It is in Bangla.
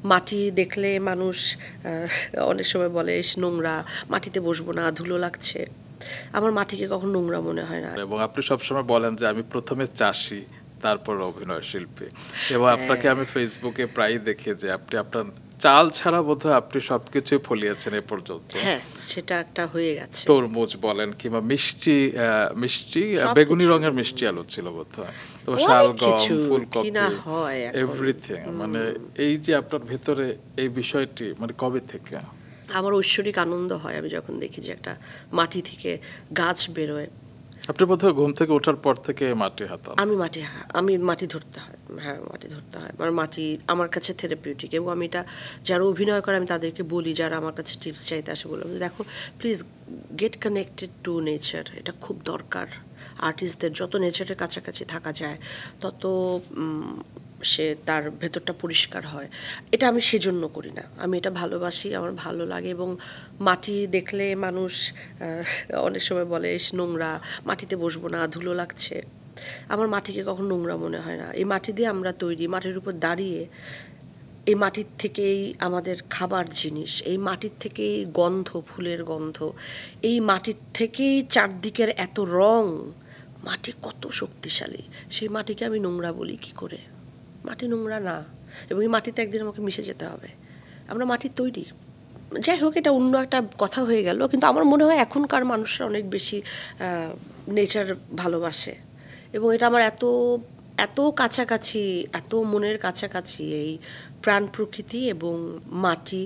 মাটি দেখলে মানুষ অনেক সময় বলে ইস নোংরা, মাটিতে বসবো না, ধুলো লাগছে। আমার মাটিকে কখনো নোংরা মনে হয় না। এবং আপনি সবসময় বলেন যে আমি প্রথমে চাষি, তারপর অভিনয় শিল্পী। এবং আপনাকে হ্যাঁ, আমি ফেসবুকে প্রায়ই দেখি যে আপনি আপনার চাল ছাড়া বোধহয় আপনি সবকিছুই ফলিয়েছেন এ পর্যন্ত। হ্যাঁ, সেটা একটা হয়ে গেছে। তরমুজ বলেন কিংবা মিষ্টি মিষ্টি বেগুনি সবকিছু রঙের মিষ্টি আলু ছিল বোধহয়, তো অনেক শালগম, কিছু কি না ফুলকপি, হয় এখন। এভরিথিং। মানে এই যে আপনার ভেতরে এই বিষয়টি মানে কবে থেকে? আমার ঐশ্বরিক আনন্দ হয় আমি যখন দেখি যে একটা মাটি থেকে গাছ বেরোয়। আপনি বোধহয় ঘুম থেকে ওঠার পর থেকে মাটি হাতান। আমি মাটি ধরতে হয়। হ্যাঁ, মাটি ধরতে হয়। আমার মাটি আমার কাছে থেরাপিউটিক, এবং আমি এটা যারা অভিনয় করে আমি তাদেরকে বলি, যারা আমার কাছে টিপস চাইতে আসে বললাম যে, "দেখো please get connected to nature. এটা খুব দরকার। আর্টিস্টদের যত নেচারের কাছাকাছি থাকা যায় তত সে তার ভেতরটা পরিষ্কার হয়।" এটা আমি সেজন্য করি না। আমি এটা ভালোবাসি, আমার ভালো লাগে, এবং মাটি দেখলে মানুষ অনেক সময় বলে ইস নোংরা, মাটিতে বসবো না, ধুলো লাগছে। আমার মাটিকে কখনো নোংরা মনে হয় না। এই মাটি দিয়ে আমরা তৈরি। মাটির উপর দাঁড়িয়ে এই মাটির থেকেই আমাদের খাবার জিনিস, এই মাটির থেকেই গন্ধ, ফুলের গন্ধ, এই মাটির থেকেই চারদিকের এত রং। মাটি কত শক্তিশালী, সেই মাটিকে আমি নোংরা বলি কি করে? মাটি নোংরা না, এবং এই মাটিতে একদিন আমাকে মিশে যেতে হবে। আমরা মাটির তৈরি। যাই হোক, এটা অন্য একটা কথা হয়ে গেল, কিন্তু আমার মনে হয় এখনকার মানুষরা অনেক বেশি নেচার ভালোবাসে, এবং এটা আমার এত এত কাছাকাছি, এত মনের কাছাকাছি এই প্রাণ প্রকৃতি এবং মাটি।